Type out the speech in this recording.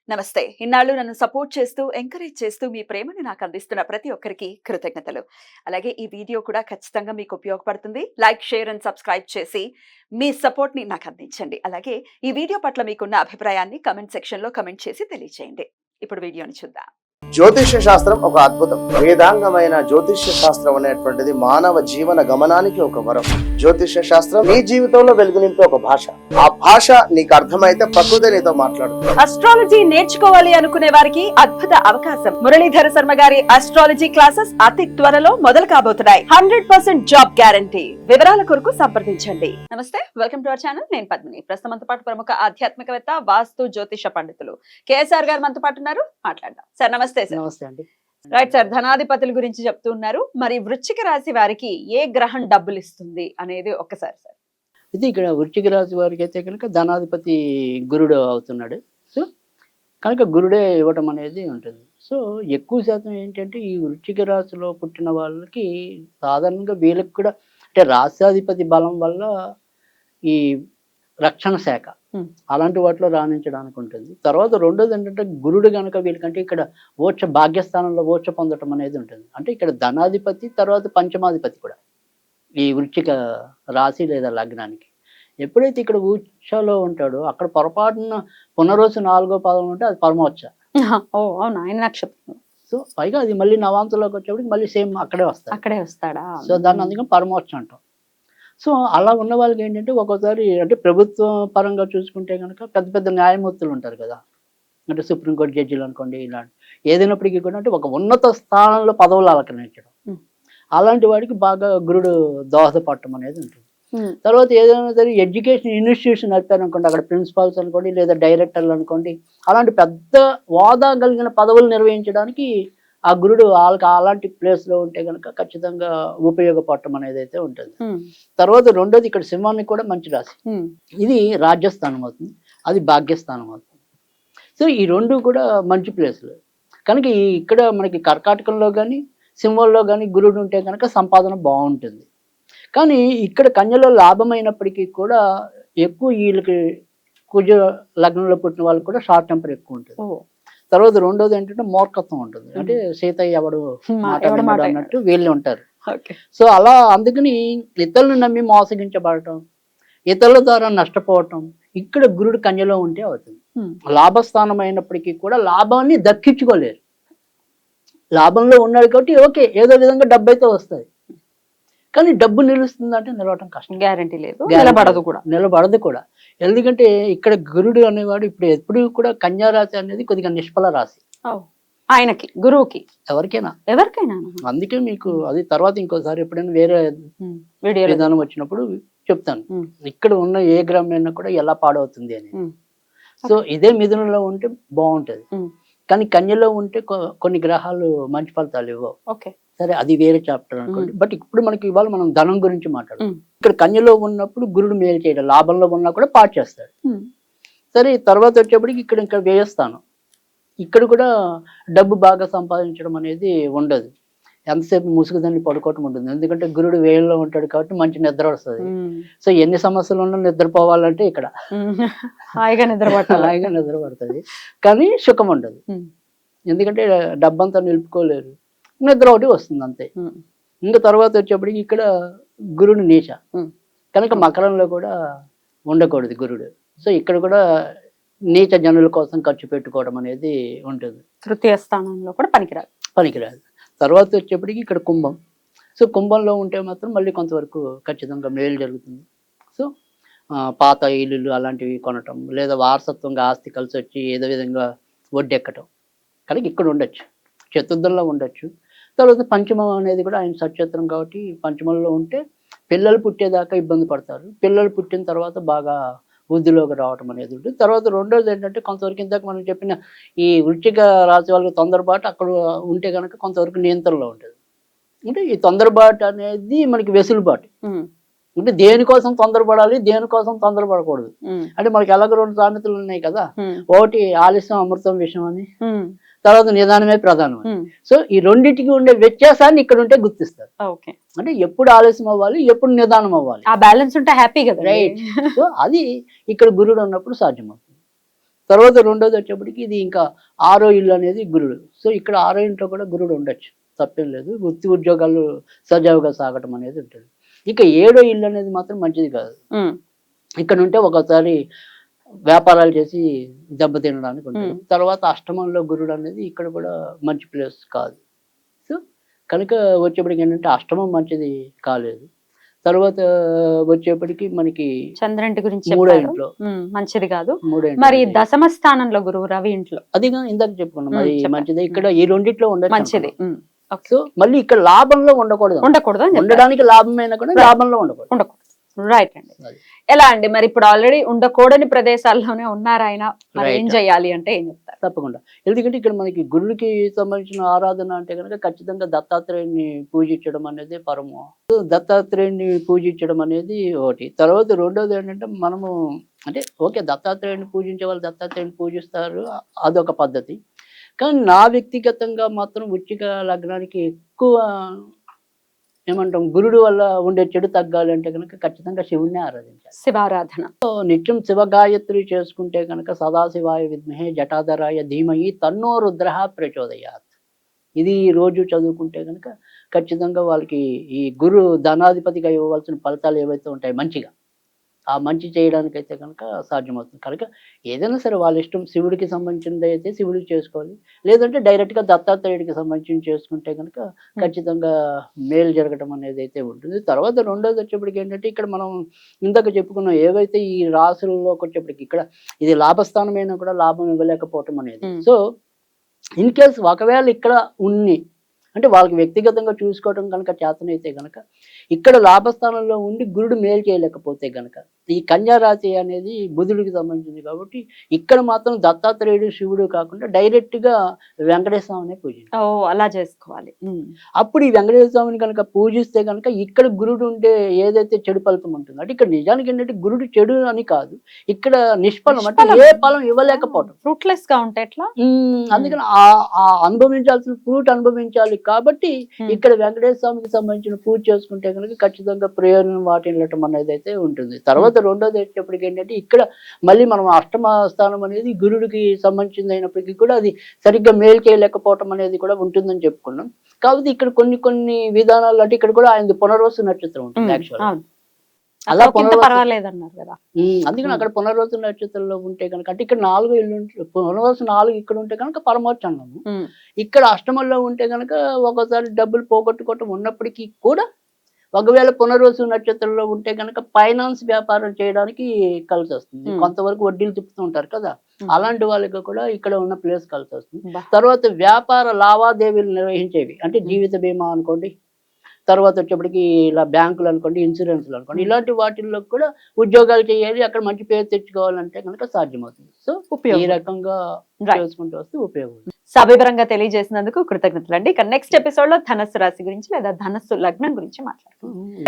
నమస్తే. ఇన్నాళ్ళు నన్ను సపోర్ట్ చేస్తూ, ఎంకరేజ్ చేస్తూ మీ ప్రేమని నాకు అందిస్తున్న ప్రతి ఒక్కరికి కృతజ్ఞతలు. అలాగే ఈ వీడియో కూడా ఖచ్చితంగా మీకు ఉపయోగపడుతుంది. లైక్, షేర్ అండ్ సబ్స్క్రైబ్ చేసి మీ సపోర్ట్‌ని నాకు అందించండి. అలాగే ఈ వీడియో పట్ల మీకున్న అభిప్రాయాన్ని కామెంట్ సెక్షన్‌లో కామెంట్ చేసి తెలియజేయండి. ఇప్పుడు వీడియోని చూద్దాం. జ్యోతిష్య శాస్త్రం ఒక అద్భుతం. వేదాంగమైన జ్యోతిష్య శాస్త్రం అనేటువంటిది మానవ జీవన గమనానికి ఒక వరం. జ్యోతిష్య శాస్త్రం నీ జీవితంలో వెలుగునింపే ఒక భాష. ఆ భాష నీకు అర్థమైతే ప్రకృతి నీతో మాట్లాడుతుంది. అస్ట్రాలజీ నేర్చుకోవాలి అనుకునే వారికి అద్భుత అవకాశం. మురళీధర శర్మ గారి అస్ట్రాలజీ క్లాసెస్ అతి త్వరలో మొదలు కాబోతున్నాయి. 100% జాబ్ గ్యారంటీ. వివరాల కొరకు సంప్రదించండి. నమస్తే, వెల్కమ్ టు అవర్ ఛానల్. నేను పద్మిని. ప్రస్తుతంతో పాటు ప్రముఖ ఆధ్యాత్మికవేత్త, వాస్తు జ్యోతిష పండితులు కేఎస్ఆర్ గారు మనతో పాటు ఉన్నారు. మాట్లాడదాం. సార్ నమస్తే. నమస్తే అండి. రైట్ సార్, ధనాధిపతుల గురించి చెప్తూ ఉన్నారు. మరి వృశ్చిక రాశి వారికి ఏ గ్రహం డబ్బులు ఇస్తుంది అనేది ఒక్కసారి సార్. ఇది ఇక్కడ వృశ్చిక రాశి వారికి అయితే కనుక ధనాధిపతి గురుడు అవుతున్నాడు. సో కనుక గురుడే ఇవ్వటం అనేది ఉంటుంది. సో ఎక్కువ శాతం ఏంటంటే ఈ వృశ్చిక రాశిలో పుట్టిన వాళ్ళకి సాధారణంగా వీళ్ళకి కూడా అంటే రాష్ట్రాధిపతి బలం వల్ల ఈ రక్షణ శాఖ అలాంటి వాటిలో రాణించడానికి ఉంటుంది. తర్వాత రెండోది ఏంటంటే గురుడు కనుక వీళ్ళకంటే ఇక్కడ ఓచ భాగ్యస్థానంలో ఓచ పొందటం అనేది ఉంటుంది. అంటే ఇక్కడ ధనాధిపతి తర్వాత పంచమాధిపతి కూడా ఈ వృశ్చిక రాశి లేదా లగ్నానికి. ఎప్పుడైతే ఇక్కడ ఊచలో ఉంటాడో అక్కడ పొరపాటున పునరోజు 4వ పాదం ఉంటే అది పరమోచ్చ. అవునా, ఆయన నక్షత్రం. సో పైగా అది మళ్ళీ నవాంతులోకి వచ్చేప్పటికి మళ్ళీ సేమ్ అక్కడే వస్తాడా. సో దాన్ని అందుకని పరమోచ్చ అంటాం. సో అలా ఉన్న వాళ్ళకి ఏంటంటే ఒక్కోసారి అంటే ప్రభుత్వ పరంగా చూసుకుంటే కనుక పెద్ద పెద్ద న్యాయమూర్తులు ఉంటారు కదా, అంటే సుప్రీంకోర్టు జడ్జిలు అనుకోండి, ఇలాంటి ఏదైనప్పటికీ కూడా అంటే ఒక ఉన్నత స్థానంలో పదవులు అలంకరించడం అలాంటి వాడికి బాగా గురుడు దోహదపడటం అనేది ఉంటుంది. తర్వాత ఏదైనా సరే ఎడ్యుకేషన్ ఇన్స్టిట్యూషన్ నడిపారనుకోండి, అక్కడ ప్రిన్సిపాల్స్ అనుకోండి లేదా డైరెక్టర్లు అనుకోండి, అలాంటి పెద్ద హోదా కలిగిన పదవులు నిర్వహించడానికి ఆ గురుడు వాళ్ళకి అలాంటి ప్లేస్లో ఉంటే కనుక ఖచ్చితంగా ఉపయోగపడటం అనేది అయితే ఉంటుంది. తర్వాత రెండోది ఇక్కడ సింహానికి కూడా మంచి రాశి. ఇది రాజ్యస్థానం అవుతుంది, అది భాగ్యస్థానం అవుతుంది. సో ఈ రెండు కూడా మంచి ప్లేస్లు కనుక ఇక్కడ మనకి కర్కాటకంలో కానీ సింహంలో కానీ గురుడు ఉంటే కనుక సంపాదన బాగుంటుంది. కానీ ఇక్కడ కన్యలో లాభమైనప్పటికీ కూడా ఎక్కువ వీళ్ళకి కుజ లగ్నంలో పుట్టిన వాళ్ళకి కూడా షార్ట్ టెంపర్ ఎక్కువ ఉంటుంది. తర్వాత రెండోది ఏంటంటే మూర్ఖత్వం ఉంటుంది. అంటే సీతయ్య ఎవడు మాట అన్నట్టు వీళ్ళు ఉంటారు. సో అలా అందుకని ఇతరులను నమ్మి మోసగించబడటం, ఇతరుల ద్వారా నష్టపోవటం ఇక్కడ గురుడు కన్యలో ఉంటే అవుతుంది. లాభస్థానం అయినప్పటికీ కూడా లాభాన్ని దక్కించుకోలేరు. లాభంలో ఉన్నాడు కాబట్టి ఓకే ఏదో విధంగా డబ్బు అయితే వస్తుంది, కానీ డబ్బు నిలుస్తుందంటే నిలవటం కష్టం. గ్యారంటీ లేదు, నిలబడదు కూడా. ఎందుకంటే ఇక్కడ గురుడు అనేవాడు ఇప్పుడు ఎప్పుడు కూడా కన్యా రాశి అనేది కొద్దిగా నిష్ఫల రాశి ఆయనకి, గురువుకి, ఎవరికైనా. అందుకే మీకు అది తర్వాత ఇంకోసారి ఎప్పుడైనా వేరే విధానం వచ్చినప్పుడు చెప్తాను ఇక్కడ ఉన్న ఏ గ్రహం అయినా కూడా ఎలా పాడవుతుంది అని. సో ఇదే మిథునంలో ఉంటే బాగుంటది, కానీ కన్యలో ఉంటే కొన్ని గ్రహాలు మంచి ఫలితాలు ఇవ్వవు. సరే అది వేరే చాప్టర్ అనుకోండి. బట్ ఇప్పుడు మనకి ఇవాళ మనం ధనం గురించి మాట్లాడదాం. ఇక్కడ కన్యలో ఉన్నప్పుడు గురుడు మేలు చేయడం, లాభంలో ఉన్నా కూడా పాటు చేస్తాడు. సరే తర్వాత వచ్చేప్పటికి ఇక్కడ ఇంకా వ్యయస్థానం, ఇక్కడ కూడా డబ్బు బాగా సంపాదించడం అనేది ఉండదు. ఎంతసేపు ముసుగుదాన్ని పడుకోవటం ఉంటుంది, ఎందుకంటే గురుడు వ్యయంలో ఉంటాడు కాబట్టి మంచి నిద్ర వస్తుంది. సో ఎన్ని సమస్యలు ఉన్నా నిద్రపోవాలంటే ఇక్కడ హాయిగా నిద్ర పడుతుంది, కానీ సుఖం ఉండదు. ఎందుకంటే డబ్బంతా నిలుపుకోలేరు, నిద్ర ఒకటి వస్తుంది అంతే. ఇంకా తర్వాత వచ్చేప్పటికి ఇక్కడ గురుడు నీచ కనుక మకరంలో కూడా ఉండకూడదు గురుడు. సో ఇక్కడ కూడా నీచ జనుల కోసం ఖర్చు పెట్టుకోవడం అనేది ఉంటుంది. తృతీయ స్థానంలో కూడా పనికిరాదు. తర్వాత వచ్చేప్పటికి ఇక్కడ కుంభం. సో కుంభంలో ఉంటే మాత్రం మళ్ళీ కొంతవరకు ఖచ్చితంగా మేలు జరుగుతుంది. సో పాత ఇల్లులు అలాంటివి కొనటం లేదా వారసత్వంగా ఆస్తి కలిసి వచ్చి ఏదో విధంగా వడ్డెక్కటం కనుక ఇక్కడ ఉండొచ్చు, చతుర్థంలో ఉండొచ్చు. తర్వాత పంచమం అనేది కూడా ఆయన సక్షేత్రం కాబట్టి పంచమంలో ఉంటే పిల్లలు పుట్టేదాకా ఇబ్బంది పడతారు, పిల్లలు పుట్టిన తర్వాత బాగా వృద్ధిలోకి రావటం అనేది ఉంటుంది. తర్వాత రెండోది ఏంటంటే కొంతవరకు ఇందాక మనం చెప్పిన ఈ వృశ్చిక రాశి వాళ్ళకి తొందరపాటు అక్కడ ఉంటే కనుక కొంతవరకు నియంత్రణలో ఉంటుంది. అంటే ఈ తొందరపాటు అనేది మనకి వెసులుబాటు. అంటే దేనికోసం తొందరపడాలి, దేనికోసం తొందరపడకూడదు. అంటే మనకి ఎలాగ రెండు సామెతలు ఉన్నాయి కదా, ఒకటి ఆలస్యం అమృతం విషయం అని, తర్వాత నిదానమే ప్రధానం. సో ఈ రెండింటికి ఉండే వ్యత్యాసాన్ని ఇక్కడ ఉంటే గుర్తిస్తారు. అంటే ఎప్పుడు ఆలస్యం అవ్వాలి, ఎప్పుడు నిదానం అవ్వాలి, ఆ బ్యాలెన్స్ ఉంటే హ్యాపీ కదా, రైట్. సో అది ఇక్కడ గురుడు ఉన్నప్పుడు సాధ్యమవుతుంది. తర్వాత రెండోది వచ్చేప్పటికి ఇది ఇంకా 6వ ఇల్లు అనేది గురుడు. సో ఇక్కడ 6వ ఇంట్లో కూడా గురుడు ఉండొచ్చు, తప్పేం లేదు. వృత్తి ఉద్యోగాలు సజావుగా సాగటం అనేది ఉంటుంది. ఇక 7వ ఇల్లు అనేది మాత్రం మంచిది కాదు. ఇక్కడ ఉంటే ఒకసారి వ్యాపారాలు చేసి దెబ్బతినడానికి ఉంటుంది. తర్వాత అష్టమంలో గురుడు అనేది ఇక్కడ కూడా మంచి ప్లేస్ కాదు. సో కనుక వచ్చేప్పటికి ఏంటంటే అష్టమం మంచిది కాలేదు. తర్వాత వచ్చేప్పటికి మనకి చంద్రుడి గురించి 3వ ఇంట్లో మంచిది కాదు. 3వ మరి దశమ స్థానంలో గురువు రవి ఇంట్లో అదిగా ఇందాక చెప్పుకున్నాం, మరి మంచిది. ఇక్కడ ఈ రెండిట్లో ఉండదు మంచిది. సో మళ్ళీ ఇక్కడ లాభంలో ఉండకూడదు. ఉండడానికి లాభమైనా కూడా లాభంలో ఉండకూడదు. రైట్ అండి. ఎలా అండి మరి ఇప్పుడు ఆల్రెడీ ఉండకూడని ప్రదేశాల్లోనే ఉన్నారు ఆయన, మరి ఏం చేయాలి అంటే ఏం చెప్తారు? తప్పకుండా. ఎందుకంటే ఇక్కడ మనకి గురుడికి సంబంధించిన ఆరాధన అంటే కనుక ఖచ్చితంగా దత్తాత్రేయుని పూజించడం అనేది పరము. దత్తాత్రేయుని పూజించడం అనేది ఒకటి. తర్వాత రెండోది ఏంటంటే మనము అంటే ఓకే దత్తాత్రేయుని పూజించే వాళ్ళు దత్తాత్రేయుని పూజిస్తారు, అదొక పద్ధతి. కానీ నా వ్యక్తిగతంగా మాత్రం వృశ్చిక లగ్నానికి ఎక్కువ ఏమంటాం గురుడు వల్ల ఉండే చెడు తగ్గాలి అంటే కనుక ఖచ్చితంగా శివుణ్ణి ఆరాధించాలి, శివారాధన. నిత్యం శివగాయత్రి చేసుకుంటే కనుక సదాశివాయ విద్మహే జటాధరాయ ధీమహి తన్నో రుద్రః ప్రచోదయాత్, ఇది రోజు చదువుకుంటే కనుక ఖచ్చితంగా వాళ్ళకి ఈ గురు ధనాధిపతిగా ఇవ్వవలసిన ఫలితాలు ఏవైతే ఉంటాయి మంచిగా ఆ మంచి చేయడానికైతే కనుక సాధ్యమవుతుంది. కనుక ఏదైనా సరే వాళ్ళ ఇష్టం, శివుడికి సంబంధించింది అయితే శివుడికి చేసుకోవాలి, లేదంటే డైరెక్ట్గా దత్తాత్రేయుడికి సంబంధించి చేసుకుంటే కనుక ఖచ్చితంగా మేలు జరగడం అనేది అయితే ఉంటుంది. తర్వాత రెండోది వచ్చేప్పటికి ఏంటంటే ఇక్కడ మనం ఇందాక చెప్పుకున్నాం ఏవైతే ఈ రాశుల్లోకి వచ్చేప్పటికి ఇక్కడ ఇది లాభస్థానమైనా కూడా లాభం ఇవ్వలేకపోవటం అనేది. సో ఇన్ కేస్ ఒకవేళ ఇక్కడ ఉన్ని అంటే వాళ్ళకి వ్యక్తిగతంగా చూసుకోవడం కనుక చేతనైతే కనుక ఇక్కడ లాభస్థానంలో ఉండి గురుడు మేలు చేయలేకపోతే కనుక ఈ కన్యా రాశి అనేది బుధుడికి సంబంధించింది కాబట్టి ఇక్కడ మాత్రం దత్తాత్రేయుడు శివుడు కాకుండా డైరెక్ట్ గా వెంకటేశ్వర స్వామిని పూజించాలి. అలా చేసుకోవాలి. అప్పుడు ఈ వెంకటేశ్వర స్వామిని కనుక పూజిస్తే కనుక ఇక్కడ గురుడు ఉండే ఏదైతే చెడు ఫలితం ఉంటుందో అంటే ఇక్కడ నిజానికి ఏంటంటే గురుడు చెడు అని కాదు, ఇక్కడ నిష్ఫలం అంటే ఏ ఫలం ఇవ్వలేకపోవడం, ఫ్రూట్లెస్ గా ఉంటే ఎట్లా. అందుకని ఆ అనుభవించాల్సిన ఫ్రూట్ అనుభవించాలి కాబట్టి ఇక్కడ వెంకటేశ్వర స్వామికి సంబంధించిన పూజ చేసుకుంటే కనుక ఖచ్చితంగా ప్రయోజనం వాటిల్లటం అనేది అయితే ఉంటుంది. తర్వాత రెండోది వచ్చేప్పటికి ఏంటంటే ఇక్కడ మళ్ళీ మనం అష్టమ స్థానం అనేది గురుడికి సంబంధించింది అయినప్పటికీ కూడా అది సరిగ్గా మేలు చేయలేకపోవటం అనేది కూడా ఉంటుందని చెప్పుకున్నాం. కాబట్టి ఇక్కడ కొన్ని విధానాలు అంటే ఇక్కడ కూడా ఆయన పునర్వసు నక్షత్రం ఉంటుంది యాక్చువల్గా, అలా పర్వాలేదన్నారు కదా. అందుకని అక్కడ పునర్వసు నక్షత్రంలో ఉంటే కనుక అంటే ఇక్కడ 4 ఇల్లు పునర్వసు 4 ఇక్కడ ఉంటే కనుక పరమోచ్చంగము, ఇక్కడ అష్టమంలో ఉంటే కనుక ఒకసారి డబ్బులు పోగొట్టుకోవటం ఉన్నప్పటికీ కూడా ఒకవేళ పునర్వసు నక్షత్రంలో ఉంటే కనుక ఫైనాన్స్ వ్యాపారం చేయడానికి కలిసి వస్తుంది. కొంతవరకు వడ్డీలు తిప్పుతూ ఉంటారు కదా, అలాంటి వాళ్ళకి కూడా ఇక్కడ ఉన్న ప్లేస్ కలిసి వస్తుంది. తర్వాత వ్యాపార లావాదేవీలు నిర్వహించేవి అంటే జీవిత బీమా అనుకోండి, తర్వాత వచ్చేప్పటికి ఇలా బ్యాంకులు అనుకోండి, ఇన్సూరెన్స్లు అనుకోండి, ఇలాంటి వాటిల్లో కూడా ఉద్యోగాలు చేయాలి, అక్కడ మంచి పేరు తెచ్చుకోవాలంటే కనుక సాధ్యమవుతుంది. సో ఈ రకంగా చేసుకుంటూ వస్తే ఉపయోగం. సవివరంగా తెలియజేసినందుకు కృతజ్ఞతలు అండి. ఇక నెక్స్ట్ ఎపిసోడ్ లో ధనస్సు రాశి గురించి లేదా ధనస్సు లగ్నం గురించి మాట్లాడుకుంటాం.